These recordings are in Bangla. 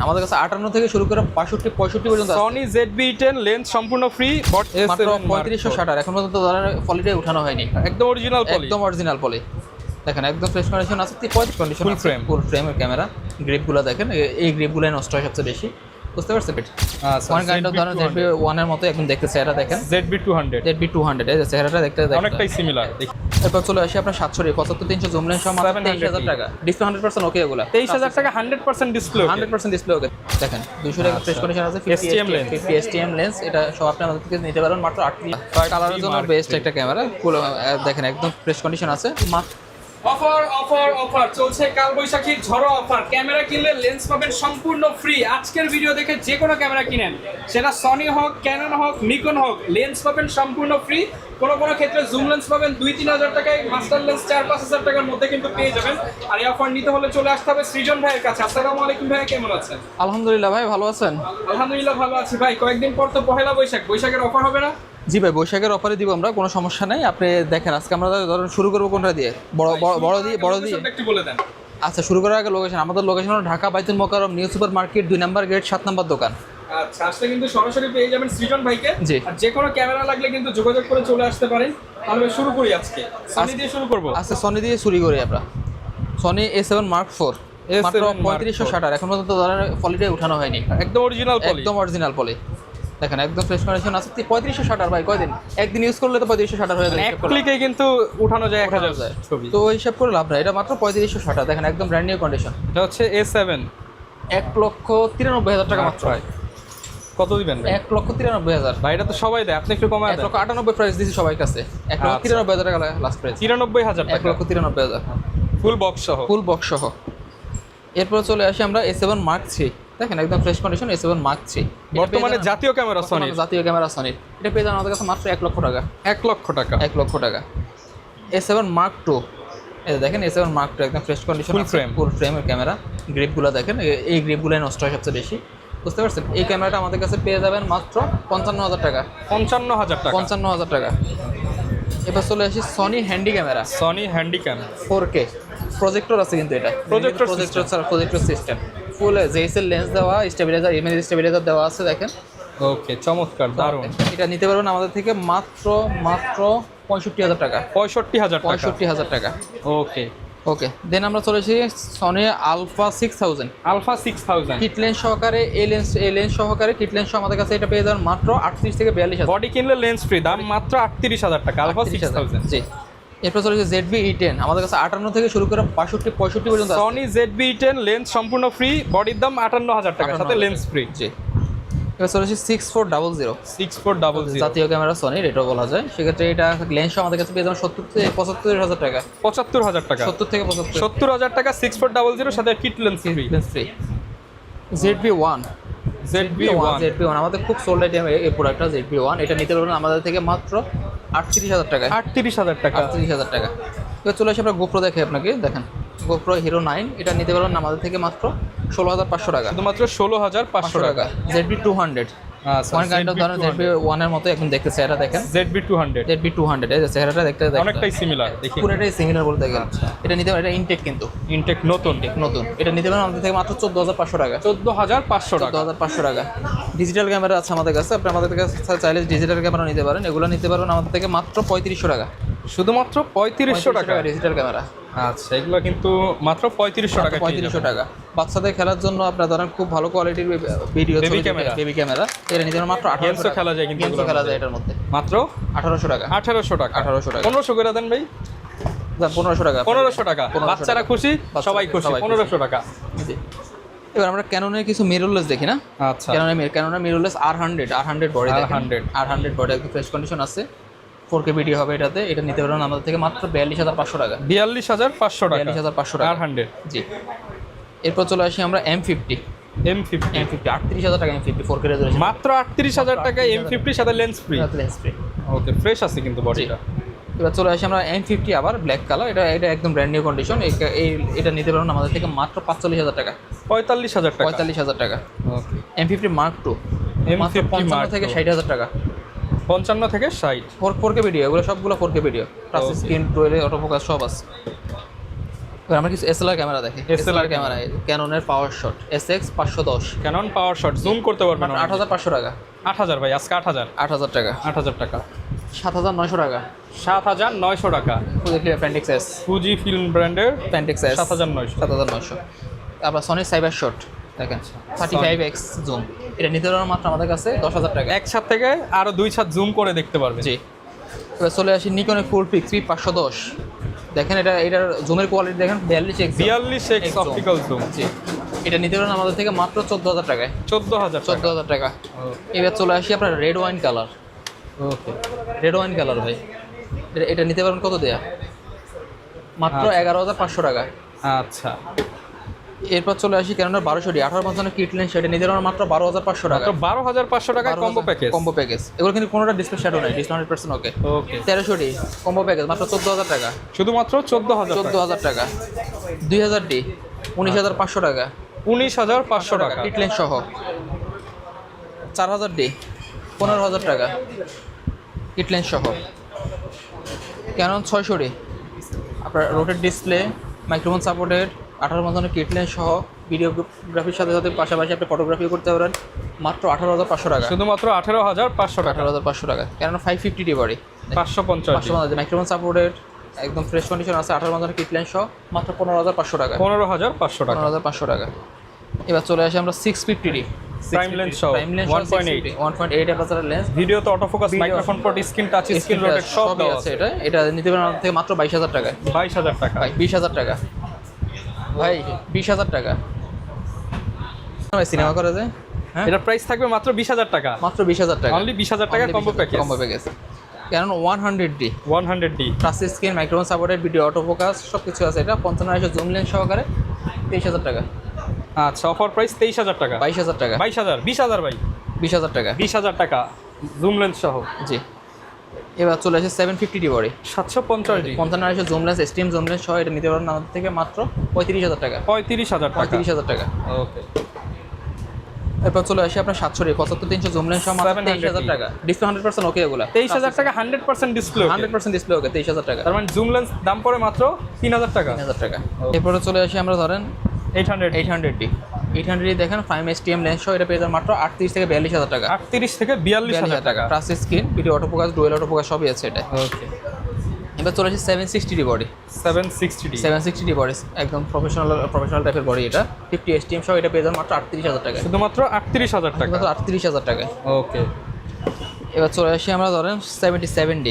আমাদের কাছে 58 থেকে শুরু করে 65 পর্যন্ত সনি ZV-10 লেন্স সম্পূর্ণ ফ্রি, মাত্র 3560 এখন পর্যন্ত ধরেন পলিটাই উঠানো হয়নি, একদম অরিজিনাল পলি, একদম অরিজিনাল পলি। দেখেন একদম ফ্রেশ কন্ডিশন আছে, 35 কন্ডিশন, ফুল ফ্রেমের ক্যামেরা। গ্রিপগুলো দেখেন, এই গ্রিপগুলো নষ্ট হয় সবচেয়ে বেশি, বুঝতে পারছেন? ওয়ান কাইন্ড অফ ধরেন ZV-1 এর মতো একদম দেখতে চেহারা দেখেন। ZV-200 এই যে চেহারাটা দেখতে অনেকটাই সিমিলার। এরপর চলে আসি আপনার 775-300 জুম লেন্স সহ মাত্র 23000 টাকা, ডিসপ্লে 100% ওকে। এগুলা 23000 টাকা 100% ডিসপ্লে, 100% ডিসপ্লে ওকে। দেখেন 200 টাকা ফ্রেশ কন্ডিশন আছে, 50 STM লেন্স, এটা সব আপনি আমাদের থেকে নিতে পারেন মাত্র 8 কালারের জন্য বেস্ট একটা ক্যামেরা। দেখেন একদম ফ্রেশ কন্ডিশন আছে। অফার অফার অফার চলছে, কালবৈশাখীর ঝড়ো অফার। ক্যামেরা কিনলে লেন্স পাবেন সম্পূর্ণ ফ্রি। আজকের ভিডিও দেখে যে কোনো ক্যামেরা কিনেন, সেটা সনি হোক, ক্যানন হোক, নিকন হোক, লেন্স পাবেন সম্পূর্ণ ফ্রি। কোনো ক্ষেত্রে জুম লেন্স পাবেন 2-3 হাজার টাকায়, মাস্টার লেন্স 4-5 হাজার টাকার মধ্যে কিন্তু পেয়ে যাবেন। আর এই অফার নিতে হলে চলে আসতে হবে সৃজন ভাইয়ের কাছে। আসসালামু আলাইকুম ভাই, কেমন আছেন? আলহামদুলিল্লাহ ভাই, ভালো আছেন? আলহামদুলিল্লাহ ভালো আছি ভাই। কয়েকদিন পর তো পহেলা বৈশাখ, বৈশাখের অফার হবে না? জি ভাই, বৈশাখের অফারে দিব আমরা, কোনো সমস্যা নেই। আপনি দেখেন আজকে আমরা ধরুন শুরু করবো কোনটা দিয়ে, বড় দিয়ে একটু বলে দেন। আচ্ছা, শুরু করার আগে লোকেশন, আমাদের লোকেশন হলো ঢাকা বাইতুল মোকাররম নিউ সুপার মার্কেট 2 নম্বর গেট 7 নম্বর দোকান। আচ্ছা, আসলে কিন্তু সরাসরি পেয়ে যাবেন সৃজন ভাইকে। জি। আর যে কোনো ক্যামেরা লাগলে কিন্তু যোগাযোগ করে চলে আসতে পারেন। তাহলে শুরু করি আজকে সনি দিয়ে শুরু করব। আচ্ছা, সনি দিয়ে শুরু করি আমরা। সনি A7 Mark IV মাত্র 3560 এখন পর্যন্ত ধরেন পলিটাই উঠানো হয়নি, একদম অরিজিনাল পলি, একদম অরিজিনাল পলি। দেখেন একদম ফ্রেশ কন্ডিশন আছে, 3560 ভাই। কয়দিন একদিন ইউজ করলে তো 3560 হয়ে যায়, এক ক্লিকেই কিন্তু উঠানো যায় 1000 ছবি। তো হিসাব করে লাভ নাই, এটা মাত্র 3560। দেখেন একদম ব্র্যান্ড নিউ কন্ডিশন। এটা হচ্ছে A7, 1,93,000 টাকা মাত্র। কত দিবেন ভাই? 1,93,000 ভাই, এটা তো সবাই দেয়, আপনি একটু কমায় দেন। 1,98,000 প্রাইস দিছি সবার কাছে, 1,93,000 টাকা লাস্ট প্রাইস। 93,000 টাকা 1,93,000 ফুল বক্স সহ, ফুল বক্স সহ। এরপর চলে আসি আমরা A7 Mark III। দেখেন একদম fresh condition A7 Mark III, বর্তমানে জাতীয় ক্যামেরা সনির, জাতীয় ক্যামেরা সনির। এটা পেয়ে যান আমাদের কাছে মাত্র 1 লক্ষ টাকা, 1 লক্ষ টাকা, 1 লক্ষ টাকা। A7 Mark II, এই দেখেন A7 Mark II একদম ফ্রেশ কন্ডিশন, ফুল ফ্রেমের ক্যামেরা। গ্রিপগুলো দেখেন, এই গ্রিপগুলো নষ্ট হয় সবচেয়ে বেশি, বুঝতে পারছেন? এই ক্যামেরাটা আমাদের কাছে পেয়ে যাবেন মাত্র 55,000 টাকা, 55,000 টাকা, 55,000 টাকা। এবার চলে আসি Sony handy camera, Sony handycam 4K projector আছে, কিন্তু এটা প্রজেক্টর সিস্টেম, ফুল জেএসএল লেন্স দেওয়া, স্টেবিলাইজার, ইমেজ স্টেবিলাইজার দেওয়া আছে। দেখেন ওকে, চমৎকার, দারুণ। এটা নিতে পারবেন আমাদের থেকে মাত্র 65,000 টাকা, 65,000 টাকা। ওকে ওকে, দেন আমরা চলে এসেছি Sony Alpha 6000, Alpha 6000 kit lens সহকারে। এই লেন্স সহকারে কিট লেন্স আমাদের কাছে এটা পেয়ে যাবেন মাত্র 38 থেকে 42,000। বডি কিনলে লেন্স ফ্রি, দাম মাত্র 38,000 টাকা, আলফা 6000। জি। এরপর চলে এসেছে ZV-E10, আমাদের কাছে 58 থেকে শুরু করে 65 পর্যন্ত। সনি ZV-10 লেন্স সম্পূর্ণ ফ্রি, বডির দাম 58,000 টাকা, সাথে লেন্স ফ্রি। জি। এবার চলে এসেছি 6400, 6400 জাতীয় ক্যামেরা সনির, এটাও বলা যায়। সেক্ষেত্রে এটা লেন্স আমাদের কাছে পেয়ে যাবেন 70 থেকে 75,000 টাকা, 75,000 টাকা, 70 থেকে 75, 70,000 টাকা 6400 সাথে কিট লেন্স ফ্রি। ZV-1, আমাদের খুব সোল্ড আইটেম এই প্রোডাক্টটা ZV-1। এটা নিতে পারবেন আমাদের থেকে মাত্র 38,000 টাকা, 38,000 টাকা, 38,000 টাকা। এবার চলে আসি আমরা গোপ্রো দেখে আপনাকে। দেখেন গোপ্রো হিরো 9, এটা নিতে পারবেন আমাদের থেকে মাত্র 16,500 টাকা, শুধুমাত্র 16,500 টাকা। ZV-200, ওয়ান কাইন্ড অফ ধরেন ZV-1 এর মতো একদম দেখতে চেহারা দেখেন। ZV-200 এই যে চেহারাটা দেখতে অনেকটাই সিমিলার, দেখি পুরোটাই সিমিলার বলতে গেলে। এটা নিতে পারেন, এটা ইনটেক, কিন্তু ইনটেক নতুন, এটা নিতে পারেন আমাদের থেকে মাত্র 14,500 টাকা, 14,500 টাকা, 14,500 টাকা। ডিজিটাল ক্যামেরা আছে আমাদের কাছে, আপনি আমাদের কাছে চাইলে ডিজিটাল ক্যামেরা নিতে পারেন। এগুলো নিতে পারবেন আমাদের থেকে মাত্র 3500 টাকা, শুধুমাত্র 3500 টাকা ডিজিটাল ক্যামেরা। আচ্ছা, এগুলো কিন্তু মাত্র 3500 টাকা, 3500 টাকা। বাচ্চাদের খেলার জন্য আপনার ধরেন খুব ভালো কোয়ালিটির ভিডিও বেবি ক্যামেরা, এটা নিতে পারেন মাত্র 1800 টাকা। খেলা যায়, কিন্তু গেমসও খেলা যায় এটার মধ্যে, মাত্র 1800 টাকা, 1800 টাকা, 1500 করে দেন ভাই, 1500 টাকা, 1500 টাকা। বাচ্চারা খুশি, সবাই খুশি, 1500 টাকা। এবার আমরা ক্যাননের কিছু মিররলেস দেখি না। আচ্ছা, ক্যাননের mirrorless R100 body, R100 body একদম ফ্রেশ কন্ডিশন আছে, 4K ভিডিও হবে এটাতে। এটা নিতে পারবেন আমাদের থেকে মাত্র 42,500 টাকা, 42,500 টাকা, 42,500 টাকা, R100। জি। এরপর চলে আসি আমরা M50, 38,000 টাকা, M50 4K রেজোলিউশন, মাত্র 38,000 টাকা, M50 সাথে লেন্স ফ্রি। ওকে, ফ্রেশ আছে কিন্তু বডিটা। এবার চলে আসি আমরা M50 আবার ব্ল্যাক কালার, এটা একদম ব্র্যান্ড নিউ কন্ডিশন। এটা নিতে পারবেন আমাদের থেকে মাত্র 45,000 টাকা, 45,000 টাকা, 45,000 টাকা। ওকে, M50 Mark II মাত্র 55 থেকে 60,000 টাকা, 55 থেকে 60, 4K ভিডিও, এগুলো সবগুলো 4K ভিডিও, টাচ স্ক্রিন, টুয়েলে অটোফোকাস সব আছে। এবার আমরা কিছু এসএলআর ক্যামেরা দেখি। এসএলআর ক্যামেরা ক্যাননের power shot SX 510 Canon power shot zoom করতে পারবেন 8500 টাকা। 8000 ভাই, আজকে 8000 টাকা। 8000 টাকা। 7900 টাকা। 7900 টাকা। Fuji appendix S, Fuji film ব্র্যান্ডের অ্যাপেন্ডিক্স S 7900। তারপর সনি সাইবার শট দেখেন 35x জুম, এটা নিতে পারবেন মাত্র আমাদের কাছে 10000 টাকা। এক ছাদ থেকে আরো 2 ছাদ জুম করে দেখতে পারবেন। জি। এবার চলে আসি নিকনের ফুল পিক 3510 দেখেন, এটার জুমের কোয়ালিটি দেখেন 42x 42x অপটিক্যাল জুম। জি, এটা নিতে পারেন আমাদের থেকে মাত্র 14000 টাকায়। 14000 টাকা। এবার চলে আসি আপনার রেড ওয়াইন কালার। ওকে, রেড ওয়াইন কালার ভাই, এটা নিতে পারবেন কত দেয়া? মাত্র 11500 টাকা। আচ্ছা। এরপর চলে আসি ক্যানোনের 1200D 1855 কিট লেন্স, সেটা নিতে পারবেন মাত্র 12500 টাকা। মাত্র 12500 টাকায় কম্বো প্যাকেজ। কম্বো প্যাকেজ এগুলো কিন্তু কোনোটা ডিসপ্লে শ্যাডো নাই, ডিসপ্লে 100% ওকে। ওকে, 1300D কম্বো প্যাকেজ মাত্র 14000 টাকা। শুধুমাত্র 14000 টাকা। 2000D 19500 টাকা। 19500 টাকা কিট লেন্স সহ। 4000D 15000 টাকা কিট লেন্স সহ। ক্যানন 600D আপনার rotate display, microphone supported, 1855 kit lens সহ, ভিডিওগ্রাফির সাথে সাথে পাশাপাশি আপনি ফটোগ্রাফি করতে পারেন মাত্র 18500 টাকা। শুধুমাত্র 18500 টাকা। 18500 টাকা। Canon 550D body 550 microphone supported, একদম ফ্রেশ কন্ডিশন আছে, 1855 কিট লেন্স সহ মাত্র 15500 টাকা। 15500 টাকা। 15500 টাকা। এবার চলে আসি আমরা 650D প্রাইম লেন্স সহ 1.8 অ্যাপারচার লেন্স, ভিডিও তো autofocus, microphone port, screen touch, screen rotate সব আছে। এটা নিতে পারেন আমাদের থেকে মাত্র 22000 টাকা। 22000 টাকা। ভাই 20000 টাকা ভাই, 20000 টাকা ভাই। সিনেমা করে যে হ্যাঁ, এটার প্রাইস থাকবে মাত্র 20000 টাকা। মাত্র 20000 টাকা। অনলি 20000 টাকা combo package. Combo package Canon 100D 100D touch screen, microphone supported, video autofocus সব কিছু আছে। এটা 55 জুম লেন্স সহকারে 23000 টাকা। আচ্ছা, অফার প্রাইস 23000 টাকা। 22000 টাকা। 20000 ভাই, 20000 টাকা। 20000 টাকা জুম লেন্স সহ। জি। এবার চলে আসে 750D body 750D 55 zoom lens, steam zoom lens সহ, এটা নিতে পারেন আমাদের থেকে মাত্র 35000 টাকা। 35000 টাকা। 35000 টাকা। ওকে। এরপর চলে আসি আপনার 700D 75300 জুম লেন্স সহ মাত্র 23000 টাকা। ডিসপ্লে 100% ওকে এগুলা। 23000 টাকা 100% ডিসপ্লে। 100% ডিসপ্লে ওকে 23000 টাকা। তার মানে জুম লেন্স দাম পড়ে মাত্র 3000 টাকা। 3000 টাকা। এরপরে চলে আসি আমরা ধরেন 800D 800D দেখেন 5 STM লেন্স সহ, এটা পেয়ে যাবেন মাত্র 38 থেকে 42000 টাকা। 38 থেকে 42000 টাকা। Touch screen, video autofocus, dual autofocus সবই আছে এটা। ওকে। এবার চলে আসি 760D বডি 760D বডি একদম প্রফেশনাল টাইপের বডি, এটা 50 STM সহ, এটা পেয়ে যাবেন মাত্র 38000 টাকা। শুধুমাত্র 38000 টাকা। মাত্র 38000 টাকা। ওকে। এবার চলে আসি আমরা ধরেন 77D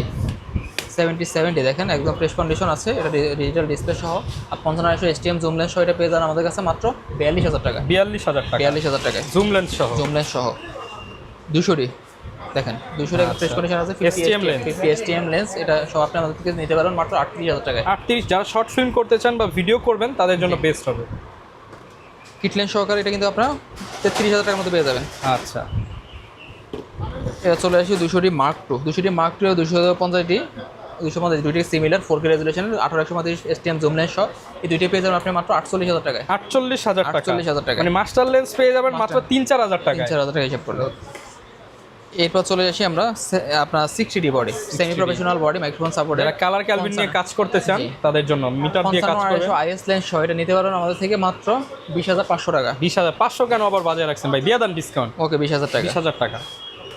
দেখেন একদম ফ্রেশ কন্ডিশন আছে, এটা ডিজিটাল ডিসপ্লে সহ, আর 55 STM জুম লেন্স সহ, এটা পেয়ে যাবেন আমাদের কাছে মাত্র 42000 টাকা। 42000 টাকা। 42000 টাকা জুম লেন্স সহ। 200D দেখেন 200D ফ্রেশ কন্ডিশন আছে, 50 STM লেন্স, এটা সব আপনি আমাদের থেকে নিতে পারেন মাত্র 38000 টাকায়। 38 যারা শর্ট ফিল্ম করতে চান বা ভিডিও করবেন তাদের জন্য বেস্ট হবে। কিট লেন্স সহকারে এটা কিন্তু আপনারা 33000 টাকার মধ্যে পেয়ে যাবেন। আচ্ছা। এবার চলে আসি 200D Mark II 250D 250 দুইটি similar 4K রেজুলেশনের 1835 STM zoom lens সহ, এই দুইটি পেয়ে যাবেন আপনি মাত্র 48000 টাকায়। 48000 টাকা। 48000 টাকা। মানে মাস্টার লেন্স পেয়ে যাবেন মাত্র 3-4000 টাকা। 3000 টাকা হিসাব করলে। এরপর চলে আসি আমরা আপনার 60D body semi professional body, microphone support, যারা কালার ক্যালভিন নিয়ে কাজ করতে চান তাদের জন্য মিটার দিয়ে কাজ করবে। IS লেন্স সহ, এটা নিতে পারবেন আমাদের থেকে মাত্র 20500 টাকা। 20500 কেন আবার বাজারে রাখছেন ভাই? দিয়ে দেন ডিসকাউন্ট। ওকে 20000 টাকা। 20000 টাকা।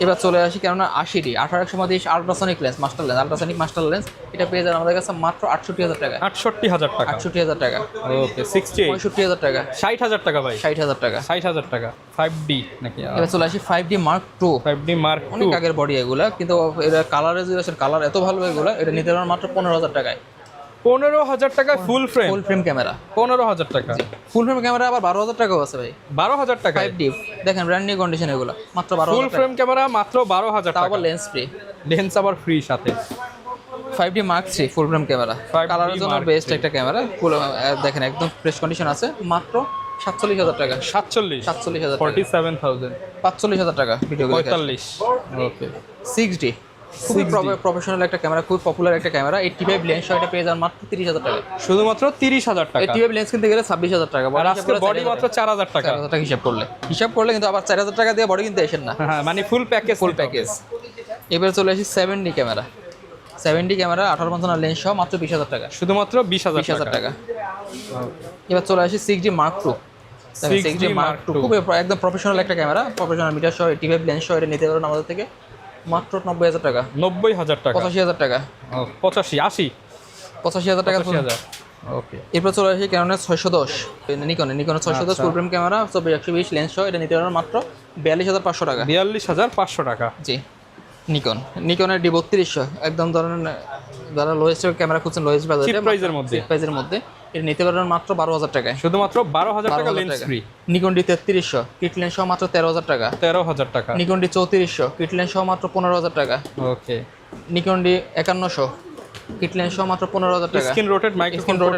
এবার চলে আসি কেননা 80D 1835 ultrasonic lens master lens, ultrasonic master lens, এটা পেয়ে যাবেন আমাদের কাছে মাত্র 68000 টাকা। 68000 টাকা। 68000 টাকা। ওকে। 68 65000 টাকা। 60000 টাকা ভাই। 60000 টাকা। 60000 টাকা। 5D নাকি? এবার চলে আসি 5D Mark II 5D Mark অনেক II। আগের বডি এগুলা, কিন্তু এটা কালার রেজুলেশন, কালার এত ভালো এগুলা, এটা নিতে পারবেন মাত্র 15000 টাকায়। 15000 টাকা ফুল ফ্রেম। ফুল ফ্রেম ক্যামেরা 15000 টাকা। ফুল ফ্রেম ক্যামেরা আবার 12000 টাকাও আছে ভাই। 12000 টাকা। 5D দেখেন ব্র্যান্ড নিউ কন্ডিশন এগুলো মাত্র 12000 ফুল ফ্রেম ক্যামেরা মাত্র 12000 তাও টাকা। আবার লেন্স ফ্রি, লেন্স আবার ফ্রি সাথে। 5D Mark III ফুল ফ্রেম ক্যামেরা, 5D কালারের জন্য Mark বেস্ট III। একটা ক্যামেরা। দেখেন একদম ফ্রেশ কন্ডিশন আছে, মাত্র 47000 টাকা। 47000 টাকা। 47000 45000 টাকা ভিডিও 45। ওকে। 6D খুবই প্রফেশনাল একটা ক্যামেরা, খুব পপুলার একটা ক্যামেরা। 85 লেন্স সহ, এটা পেয়ে যান মাত্র 30000 টাকা। শুধুমাত্র 30000 টাকা। 85 লেন্স কিনতে গেলে 26000 টাকা, আর আজকে বডি মাত্র 4000 টাকা। 4000 টাকা হিসাব করলে কিন্তু আবার 4000 টাকা দিয়ে বডি কিনতে আসেন না। হ্যাঁ, মানে ফুল প্যাকেজ। এবার চলে আসি 7D ক্যামেরা 1855 লেন্স সহ মাত্র 20000 টাকা। শুধুমাত্র 20000 টাকা। এবার চলে আসি 6D Mark II। 6D Mark II খুব একদম প্রফেশনাল একটা ক্যামেরা, প্রফেশনাল মিটার সহ 85 লেন্স সহ এটা নিতে পারবেন আমাদের থেকে মাত্র 90,000 টাকা। 90,000 টাকা, 85,000 টাকা, 85 80 85,000 টাকা। 85,000। ওকে, এরপর চলে আসি ক্যাননের 610, নিকনের 610 ফুল ফ্রেম ক্যামেরা 24-120 লেন্স সহ এটা নিতে পারবেন মাত্র 42,500 টাকা। 42,500 টাকা। জি, নিকনের D3200 একদম ধরেন যারা লোয়েস্ট ক্যামেরা খুঁজছেন, লোয়েস্ট বাজেটে চিপ প্রাইজের মধ্যে এটা নিতে পারবেন মাত্র 12,000 টাকায়, শুধুমাত্র 12,000 টাকা lens free. Nikon D3300 kit lens সহ মাত্র 13,000 টাকা। 13,000 টাকা। নিকন D3400 কিট লেন্স সহ মাত্র 15,000 টাকা। ওকে, নিকন D5100 কিট লেন্স সহ মাত্র 15,000 টাকা। স্ক্রিন রোটেট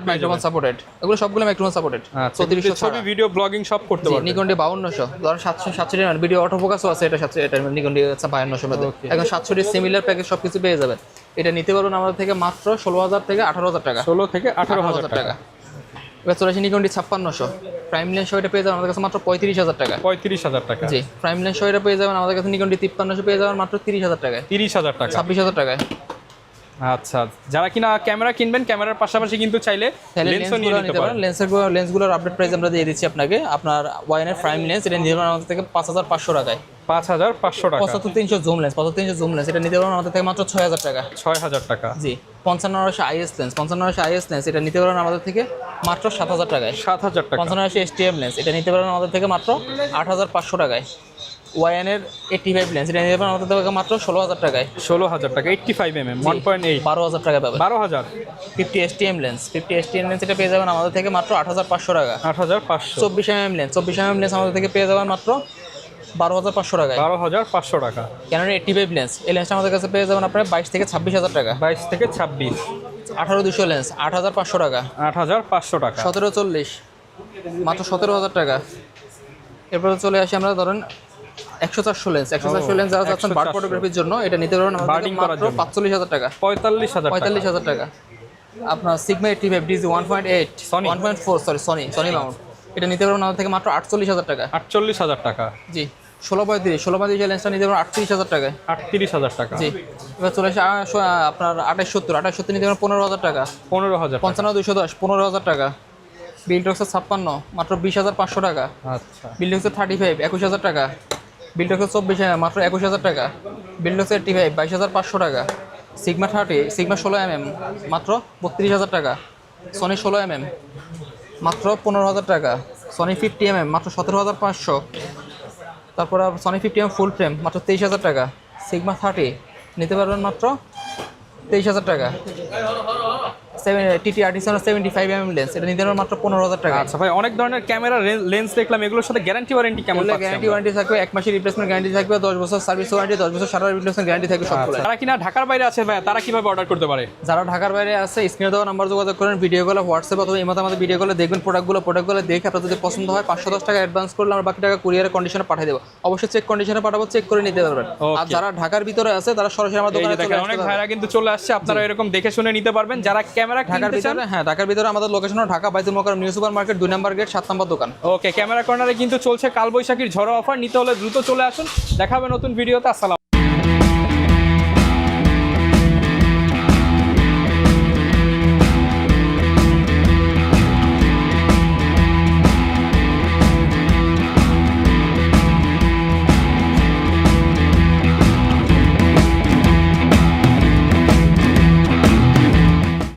মাইক্রোফোন সাপোর্টেড, এগুলো সবগুলো মাইক্রোফোন সাপোর্টেড। 3400 ছবি ভিডিও ব্লগিং সব করতে পারবেন। নিকন D5200 ধর 760 ভিডিও অটো ফোকাসও আছে, এটা নিকন D5200 মধ্যে এখন 760 সিমিলার প্যাকেজ সবকিছু পেয়ে যাবেন। এটা নিতে পারবেন আমাদের থেকে মাত্র 16,000 থেকে 18,000 টাকা। 16 থেকে 18,000 টাকা। এবার চলে আসি নিকন D5600 প্রাইম লেন্স সহ এটা পেয়ে যাবেন আমাদের কাছে মাত্র 35,000 টাকা। 35,000 টাকা। জি, প্রাইম লেন্স সহ এটা পেয়ে যাবেন আমাদের কাছে নিকন D5300 পেয়ে যাবেন মাত্র 30,000 টাকায়। 30,000 টাকা, 26,000 টাকায়। আচ্ছা, যারা কিনা ক্যামেরা কিনবেন, ক্যামেরার পাশাপাশি কিন্তু চাইলে লেন্সও নিয়ে নিতে পারেন। লেন্সগুলোর আপডেট প্রাইস আমরা দিয়ে দিচ্ছি আপনাকে। আপনার ওয়াইনের প্রাইম লেন্স এটা নিতে পারেন আমাদের থেকে 5,500 টাকায়। 5,500 টাকা। 75-300 জুম লেন্স, 75-300 জুম লেন্স এটা নিতে পারেন আমাদের থেকে মাত্র 6,000 টাকা। 6,000 টাকা। জি, 55-80 আইএস লেন্স, 55-80 আইএস লেন্স এটা নিতে পারেন আমাদের থেকে মাত্র 7,000 টাকায়। 7,000 টাকা। 55-80 STM লেন্স এটা নিতে পারেন আমাদের থেকে মাত্র 8,500 টাকায়। ওয়াইনের 85 লেন্স এটা নিতে পারেন আমাদের থেকে মাত্র 16,000 টাকায়। 16,000 টাকা। 85mm 1.8 12,000 টাকা পাবেন। 12,000। 50 STM লেন্স এটা পেয়ে যাবেন আমাদের থেকে মাত্র 8,500 টাকা। 8,500। 24mm লেন্স আমাদের থেকে পেয়ে যাবেন মাত্র 12,500 টাকায়। 12,500 টাকা। ক্যানন 85 লেন্স এই লেন্সটা আমাদের কাছে পেয়ে যাবেন আপনারা 22 থেকে 26,000 টাকা। 22 থেকে 26। 18-200 লেন্স 8,500 টাকা। 8,500 টাকা। 17-40 মাত্র 17,000 টাকা। এরপরে চলে আসি আমরা ধরেন 100-400 লেন্স যারা চাচ্ছেন বার্ড ফটোগ্রাফির জন্য এটা নিতে পারবেন আমাদের থেকে মাত্র 45,000 টাকা। 45,000 টাকা। আপনার সিগমা 85 DZ 1.8 1.4 সনি মাউন্ট এটা নিতে পারবেন আমাদের থেকে মাত্র 48,000 টাকা। 48,000 টাকা। জি, 16-35 লেন্সটা নিতে পারবেন 38,000 টাকায়। 38,000 টাকা। জি, এবার চলে আসে আপনার 28-70 নিতে পারবেন 15,000 টাকা। 15,000। 55-210 15,000 টাকা। বিল্ডক্সের 56 মাত্র 20,500 টাকা। আচ্ছা। বিল্ডক্সের 35 21,000 টাকা। বিল্ডক্সের 24 মাত্র 21,000 টাকা। বিল্ডক্সের 85 22,500 টাকা। সিগমা 16mm মাত্র 32,000 টাকা। সনি 16mm মাত্র 15,000 টাকা। সনি 50mm মাত্র 17,500। তারপর সনি 50mm ফুল ফ্রেম মাত্র 23,000 টাকা। সিগমা 30 নিতে পারবেন মাত্র 23,000 টাকা। TT Artisan 75mm লেন্স এটা নিতে পারবেন মাত্র 15,000 টাকা। আচ্ছা ভাই, অনেক ধরনের ক্যামেরা লেন্স দেখলাম, এগুলোর সাথে গ্যারান্টি ওয়ারেন্টি কেমন পাচ্ছেন? গ্যারান্টি ওয়ারেন্টি থাকবে, 1 মাসের রিপ্লেসমেন্ট গ্যারান্টি থাকবে, 10 বছর সার্ভিস ওয়ারেন্টি, 10 বছর সারা রিপ্লেসমেন্ট গ্যারান্টি থাকবে সবগুলো। যারা কিনা ঢাকার বাইরে আছে ভাই, তারা কিভাবে অর্ডার করতে পারে? যারা ঢাকার বাইরে আছে স্ক্রিনে দেওয়া নাম্বার যোগাযোগ করেন, ভিডিও কলে হোয়াটসঅ্যাপ অথবা এই মতো আমাদের ভিডিও কলে দেখবেন প্রোডাক্টগুলো দেখে আপনার যদি পছন্দ হয় 510 টাকা অ্যাডভান্স করলে আমরা বাকি টাকা কুরিয়ারের কন্ডিশনে পাঠিয়ে দেবো। অবশ্যই চেক কন্ডিশনে পাঠাবো, চেক করে নিতে পারবেন। আর যারা ঢাকার ভিতরে আছে তারা সরাসরি আমাদের দোকানে চলে আসতে অনেক পারবেন। ভাইরা কিন্তু চলে আসছে, আপনারা এরকম দেখে শুনে নিতে পারবেন। যারা ক্যামেরা কিনতে চান, ঢাকার ভিতরে আমাদের লোকেশন ঢাকা বাইতুল মোকাররম নিউ সুপার মার্কেট 2 নম্বর গেট 7 নম্বর দোকান। ওকে, ক্যামেরা কর্নারে কিন্তু চলছে কালবৈশাখীর ঝড়ো অফার, নিতে হলে দ্রুত চলে আসুন। দেখা হবে নতুন ভিডিওতে। আসসালাম।